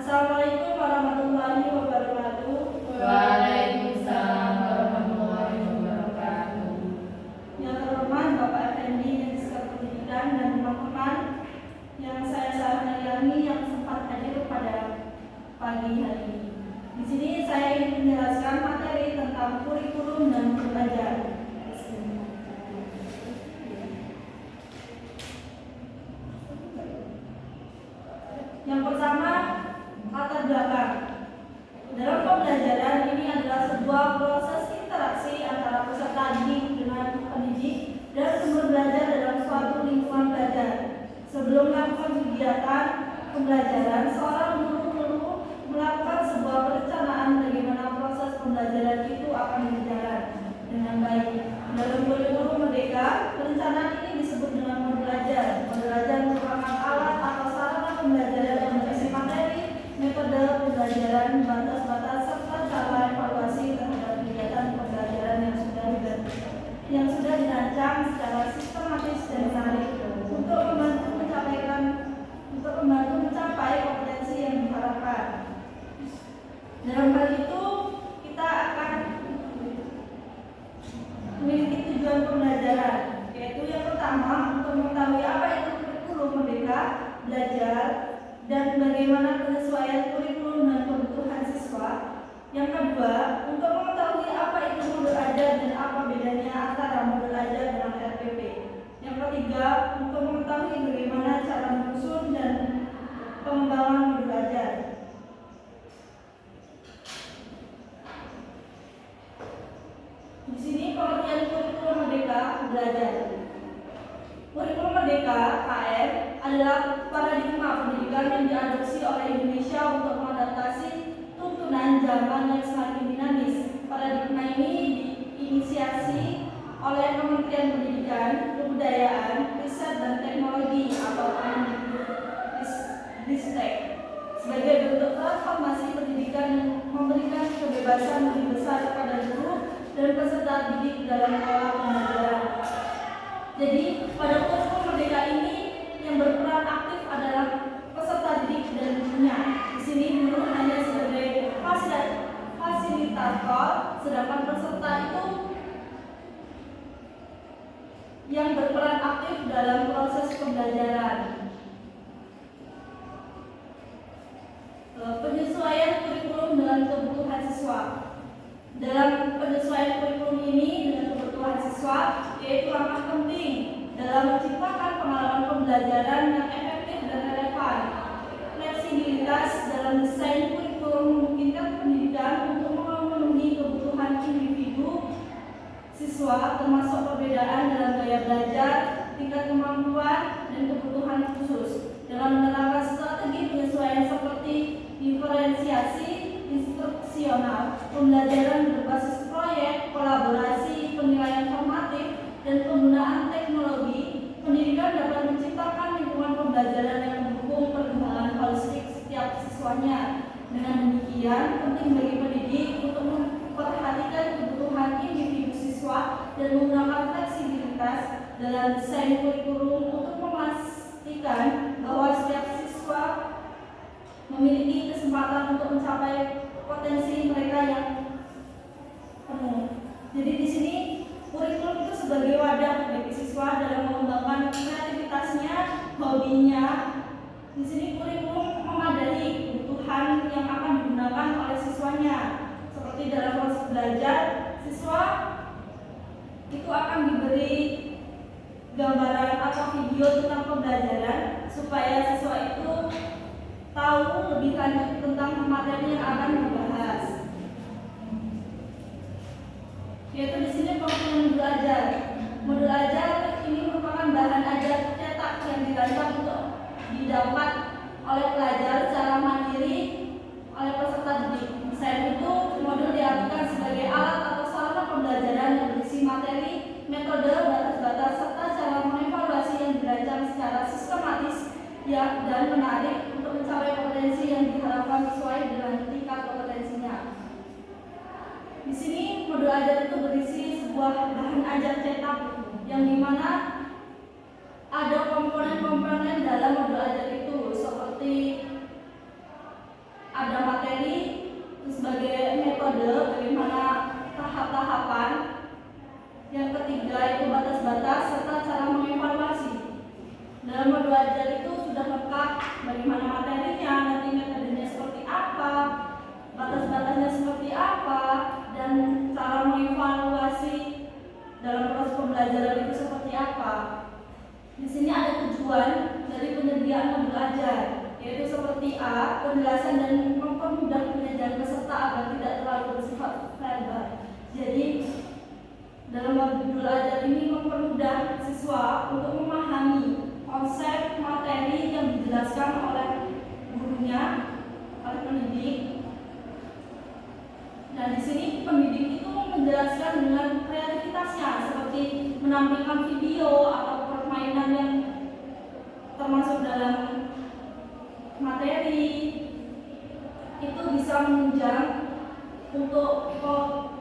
Assalamualaikum warahmatullahi wabarakatuh. Waalaikumsalam warahmatullahi wabarakatuh. Yang terhormat Bapak Effendi, Minister Pendidikan, dan teman-teman yang saya sayangi yang sempat hadir pada pagi hari ini. Di sini saya ingin menjelaskan materi tentang kurikulum dan belajar. Yang pertama, latar belakang. Dalam pembelajaran ini adalah sebuah proses interaksi antara peserta didik dengan pendidik dan sumber belajar dalam suatu lingkungan belajar. Sebelum melakukan kegiatan pembelajaran, seorang guru perlu melakukan sebuah perencanaan bagaimana proses pembelajaran itu akan berjalan dengan baik. Dalam kurikulum Merdeka, perencanaan ini disebut dengan modul belajar. Modul belajar merupakan alat atau sarana pembelajaran yang berisi materi, metode pembelajaran, batas-batas, serta cara evaluasi terhadap kegiatan pembelajaran yang sudah dirancang secara sistematis dan menarik untuk membantu mencapai kompetensi yang diharapkan. Dalam hal itu, kita akan memiliki tujuan pembelajaran, yaitu yang pertama untuk mengetahui apa itu kurikulum Merdeka Belajar dan bagaimana penyesuaian kurikulum dengan kebutuhan siswa. Yang kedua, untuk mengetahui apa itu modul ajar dan apa bedanya antara modul ajar dengan RPP. Yang ketiga, untuk mengetahui bagaimana cara menyusun dan pengembangan modul ajar. Di sini pengertian kurikulum Merdeka Belajar. Kurikulum Merdeka (KM) adalah paradigma pendidikan yang diadopsi oleh Indonesia untuk mengadaptasi tuntunan zaman yang semakin dinamis. Paradigma ini diinisiasi oleh Kementerian Pendidikan, Kebudayaan, Riset dan Teknologi atau Ristek sebagai bentuk transformasi pendidikan yang memberikan kebebasan lebih besar kepada guru dan peserta didik dalam pola pembelajaran. Jadi pada kurikulum Merdeka ini yang berperan aktif adalah peserta didik dan gurunya. Di sini guru hanya sebagai fasilitator, sedangkan peserta itu yang berperan aktif dalam proses pembelajaran. Penyesuaian kurikulum dengan kebutuhan siswa. Dalam penyesuaian kurikulum ini dengan kebutuhan siswa, yaitu langkah penting dalam menciptakan pengalaman pembelajaran yang efektif dan relevan. Fleksibilitas dalam desain kurikulum memungkinkan pendidikan untuk memenuhi kebutuhan individu siswa, termasuk perbedaan dalam gaya belajar, tingkat kemampuan, dan kebutuhan khusus. Dengan menerapkan strategi penyesuaian seperti diferensiasi instruksional, pembelajaran berbasis proyek, kolaborasi, penilaian formatif, dan penggunaan teknologi, pendidikan dapat menciptakan lingkungan pembelajaran yang mendukung perkembangan holistik setiap siswanya. Dengan demikian, penting bagi pendidik untuk memperhatikan kebutuhan individu siswa dan menggunakan fleksibilitas dalam desain kurikulum untuk memastikan bahwa setiap siswa memiliki kesempatan untuk mencapai potensi mereka yang penuh. Jadi di sini kurikulum itu sebagai wadah bagi siswa dalam mengembangkan kreativitasnya, hobinya. Di sini kurikulum memadai kebutuhan yang akan digunakan oleh siswanya. Seperti dalam proses belajar, siswa itu akan diberi gambaran atau video tentang pembelajaran supaya siswa itu tahu lebih lanjut tentang materi yang akan dibahas. Yaitu di sini pengertian modul ajar. Modul ajar ini merupakan bahan ajar cetak yang dirancang untuk didapat oleh pelajar secara mandiri oleh peserta didik. Selain itu, modul diartikan sebagai alat atau sarana pembelajaran yang berisi materi, metode, batas-batas, serta cara mengevaluasi yang dirancang secara sistematis dan menarik untuk mencapai kompetensi yang diharapkan sesuai dengan tingkat kompetensinya. Di sini modul ajar itu berisi sebuah bahan ajar cetak yang dimana ada komponen-komponen dalam modul ajar itu seperti prioritas serta cara mengevaluasi. Dalam modul ajar itu sudah lengkap bagaimana materinya, nanti metodenya seperti apa, batas-batasnya seperti apa, dan cara mengevaluasi dalam proses pembelajaran itu seperti apa. Di sini ada tujuan dari penyediaan modul ajar, yaitu seperti A, penjelasan dan mempermudah penyajian peserta agar tidak terlalu bersifat verbal. Jadi dalam modul ajar ini mempermudah siswa untuk memahami konsep materi yang dijelaskan oleh gurunya, oleh pendidik. Nah, di sini pendidik itu menjelaskan dengan kreativitasnya, seperti menampilkan video atau permainan yang termasuk dalam materi. Itu bisa menunjang untuk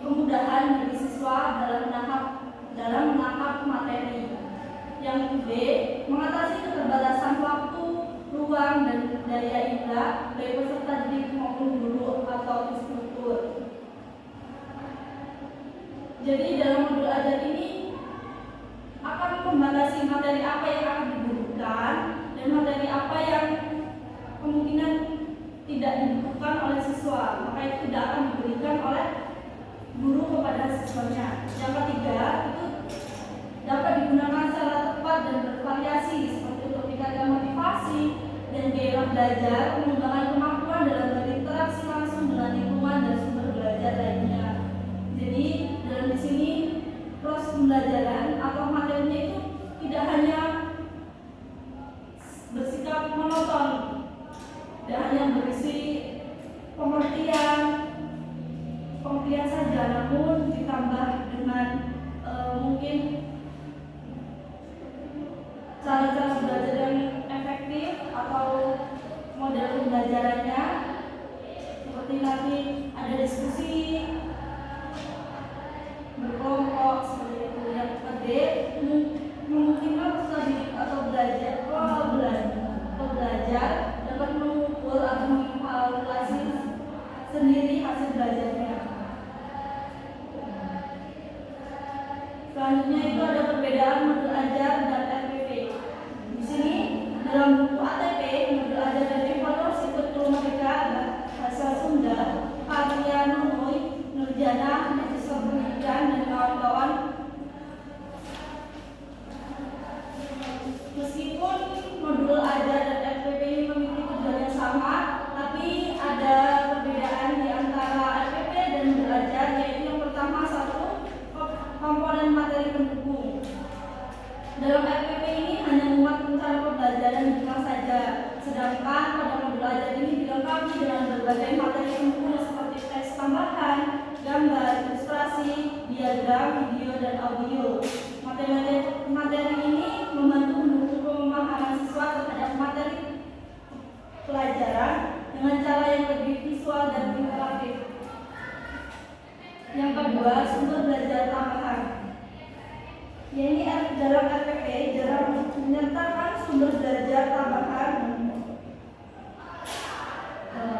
kemudahan bagi siswa dalam menangkap materi. Yang B, mengatasi keterbatasan waktu, ruang, dan daya indra baik peserta didik maupun guru atau instruktur. Jadi dalam modul ajar ini akan membatasi materi apa yang akan dibutuhkan dan materi apa yang kemungkinan tidak dibutuhkan oleh siswa, maka itu tidak akan diberikan oleh guru kepada siswanya. Yang ketiga, itu dapat digunakan secara tepat dan bervariasi, seperti untuk meningkatkan motivasi dan gairah belajar, mengembangkan kemampuan dalam berinteraksi langsung dengan lingkungan dan sumber belajar lainnya. Jadi dalam di sini proses pembelajaran atau materinya itu tidak hanya bersikap monoton, tidak hanya berisi pengertian saja, namun ditambah dengan mungkin cara-cara belajar yang efektif atau model pembelajarannya, seperti nanti ada diskusi berkelompok seperti itu. Yang D, memungkinkan peserta didik atau belajar dapat mengukur atau mengevaluasi sendiri hasil belajarnya. Selanjutnya itu ada perbedaan modul ajar dan RPP. Di sini dalam buku ATP, modul ajar dan evaluasi kurikulum mereka bahasa Sunda, Karya Nunoy, Nurjana, Mahasiswa Pendidikan dan kawan-kawan. Meskipun modul ajar dan RPP ini memiliki tujuan yang sama, tapi ada perbedaan di antara RPP dan modul ajar, yaitu yang pertama satu, komponen materi pendukung. Dalam RPP ini hanya memuat rencana pembelajaran jurnal saja, sedangkan pada modul ajar ini dilengkapi dengan berbagai materi pendukung seperti teks tambahan, gambar, ilustrasi, diagram, video, dan audio. Materi ini membantu mendukung pemahaman siswa terhadap materi pelajaran dengan cara yang lebih visual dan interaktif. Yang kedua, sumber belajar tambahan. Yaitu dalam RPP jarang menyertakan sumber belajar tambahan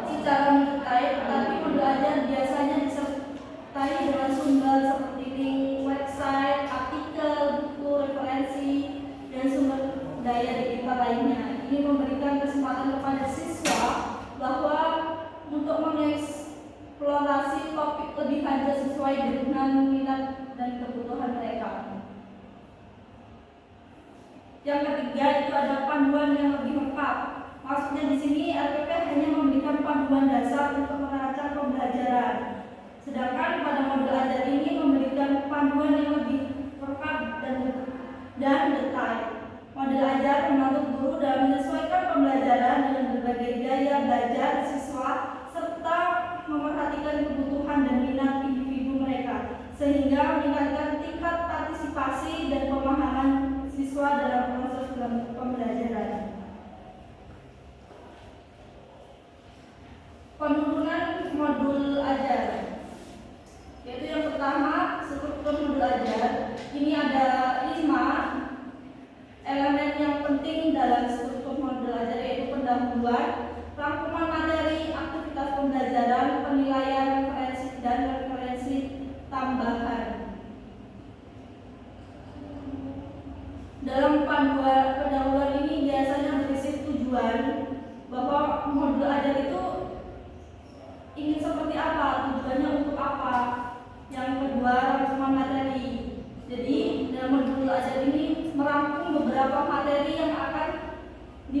secara mendetail, tetapi modul ajar biasanya disertai dengan sumber seperti link website, artikel, buku, referensi, dan sumber daya digital lainnya. Ini memberikan kesempatan kepada siswa bahwa untuk mengeksplorasi topik lebih lanjut sesuai dengan minat dan kebutuhan mereka. Yang ketiga itu ada panduan yang lebih lengkap. Maksudnya di sini RPP hanya memberikan panduan dasar untuk merancang pembelajaran, sedangkan pada modul ajar ini memberikan panduan yang lebih lengkap dan detail. Modul ajar membantu guru dalam menyesuaikan pembelajaran dengan berbagai gaya belajar siswa serta memperhatikan kebutuhan dan minat individu mereka, sehingga meningkatkan tingkat partisipasi dan pemahaman siswa dalam proses pembelajaran. Penurunan modul ajar, yaitu yang pertama struktur modul ajar. Ini ada 5 elemen yang penting dalam struktur modul ajar, yaitu pendahuluan, rangkuman materi, aktivitas pembelajaran, penilaian, referensi, dan referensi tambahan.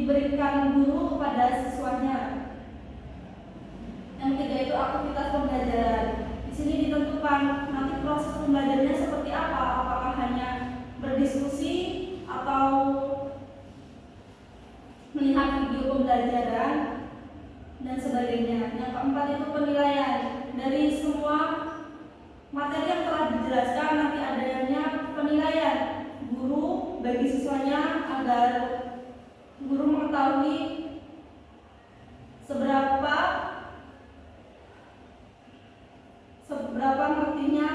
diberikan guru kepada siswanya. Yang ketiga itu aktivitas pembelajaran. Di sini ditentukan nanti proses pembelajarannya seperti apa, apakah hanya berdiskusi atau melihat video pembelajaran dan sebagainya. Yang keempat itu penilaian. Dari semua materi yang telah dijelaskan nanti adanya penilaian guru bagi siswanya agar guru mengetahui seberapa ngertinya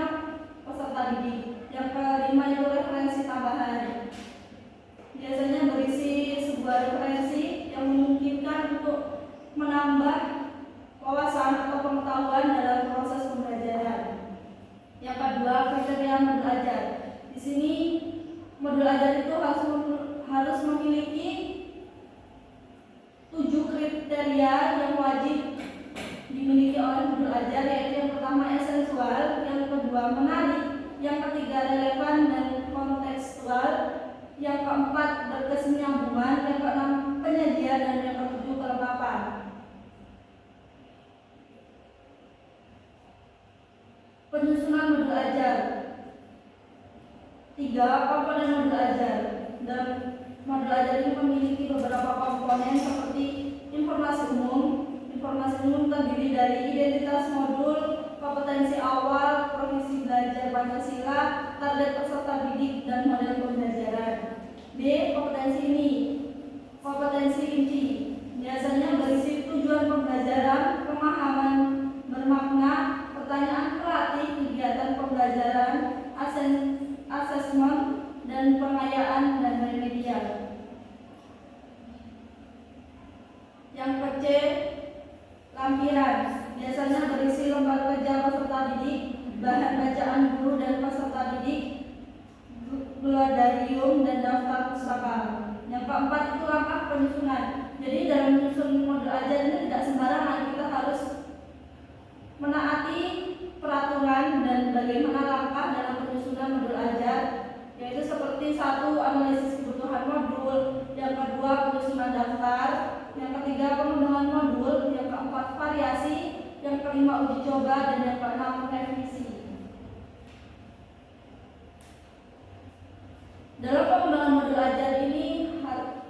peserta didik. Yang kelima itu referensi tambahan. Biasanya berisi sebuah referensi yang memungkinkan untuk menambah wawasan atau pengetahuan dalam proses pembelajaran. Yang kedua, kriteria modul ajar. Di sini modul ajar itu harus memiliki 7 kriteria yang wajib dimiliki oleh modul ajar, yaitu yang pertama esensial, yang kedua menarik, yang ketiga relevan dan kontekstual, yang keempat berkesinambungan, yang keenam penyajian, dan yang ketujuh kelengkapan. Penyusunan modul ajar. 3 komponen modul ajar. Dan modul ajar ini memiliki beberapa komponen seperti informasi umum. Informasi umum terdiri dari identitas modul, kompetensi awal, provisi belajar Pancasila, target peserta didik, dan model pembelajaran. B. Kompetensi ini. Kompetensi inti biasanya berisi tujuan pembelajaran, pemahaman bermakna, pertanyaan kreatif, kegiatan pembelajaran, asesmen, dan pengayaan dan remedial. Yang C. Lampiran biasanya berisi lembar kerja peserta didik, bahan bacaan guru dan peserta didik, glosarium, dan daftar pustaka. Yang keempat itu langkah penyusunan. Jadi dalam menyusun modul ajar ini tidak sembarangan, kita harus menaati peraturan dan bagaimana langkah dalam penyusunan modul ajar, yaitu seperti 1. Analisis kebutuhan modul, yang kedua penyusunan daftar, yang ketiga pengembangan modul, yang keempat variasi, yang kelima uji coba, dan yang keenam revisi. Dalam pengembangan modul ajar ini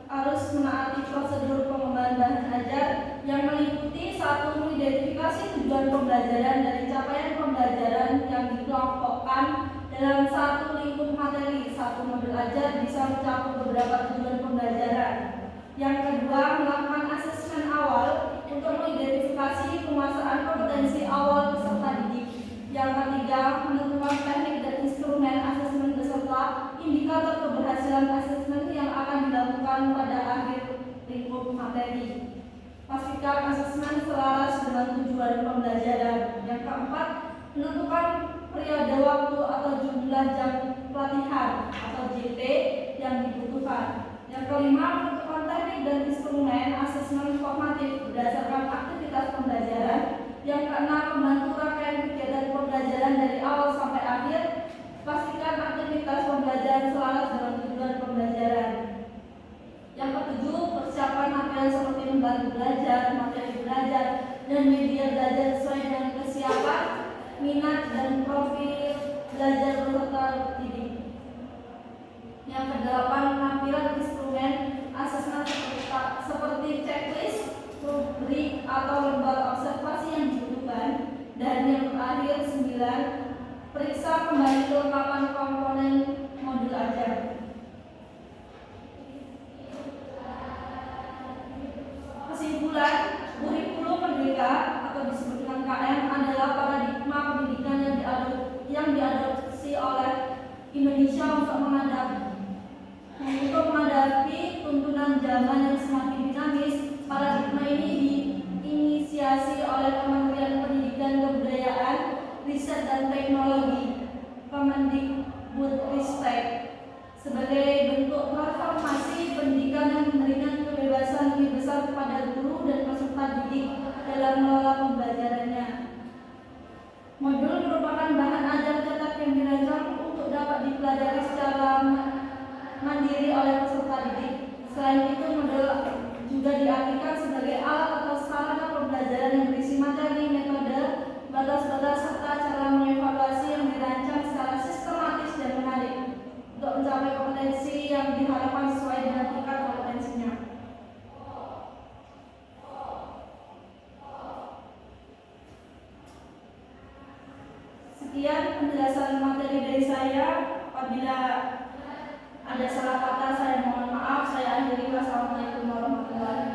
harus menaati prosedur pengembangan bahan ajar yang meliputi 1. Mengidentifikasi tujuan pembelajaran dari capaian pembelajaran yang dikelompokkan dalam 1 lingkup materi. 1 modul ajar bisa mencakup beberapa tujuan pembelajaran. Yang kedua, melakukan asesmen awal untuk mengidentifikasi penguasaan kompetensi awal peserta didik. Yang ketiga, menentukan teknik dan instrumen asesmen beserta indikator keberhasilan asesmen yang akan dilakukan pada akhir lingkup materi. Pastikan asesmen selaras dengan tujuan pembelajaran. Yang keempat, menentukan periode waktu atau jumlah jam pelatihan atau JP yang dibutuhkan. Yang kelima, menentukan teknik dan instrumen asesmen formatif berdasarkan aktivitas pembelajaran. Yang keenam, membantu rangkaian kegiatan pembelajaran dari awal sampai akhir. Pastikan aktivitas pembelajaran selaras dengan tujuan pembelajaran. Yang ketujuh, persiapan materi seperti membantu belajar, materi belajar, dan media belajar sesuai dengan kesiapan, minat, dan profil belajar peserta didik. Yang kedelapan, penampilan instrumen asesmen seperti checklist, rubrik, atau lembar observasi yang dibutuhkan. Dan yang terakhir, 9, periksa kembali kelengkapan komponen modul ajar. Kesimpulan, kurikulum merdeka atau disebut dengan KM adalah paradigma pendidikan yang diadopsi oleh Indonesia untuk menghadapi tuntunan zaman yang semakin dinamis. Paradigma ini diinisiasi oleh Kementerian Pendidikan Kebudayaan, Riset dan Teknologi Kemendikbudristek sebagai bentuk transformasi pendidikan yang memberikan kebebasan lebih besar kepada guru dan peserta didik dalam mengelola pembelajarannya. Modul merupakan bahan ajar cetak yang dirancang untuk dapat dipelajari secara mandiri oleh peserta didik. Selain itu, modul juga diartikan sebagai alat atau sarana pembelajaran yang berisi materi, metode, batas-batas serta cara mengevaluasi yang dirancang secara sistematis dan menarik untuk mencapai kompetensi yang diharapkan sesuai dengan tingkat kompetensinya. Sekian penjelasan materi dari saya. Apabila ada salah kata saya mohon maaf. Saya akhiri. Wassalamualaikum warahmatullahi wabarakatuh.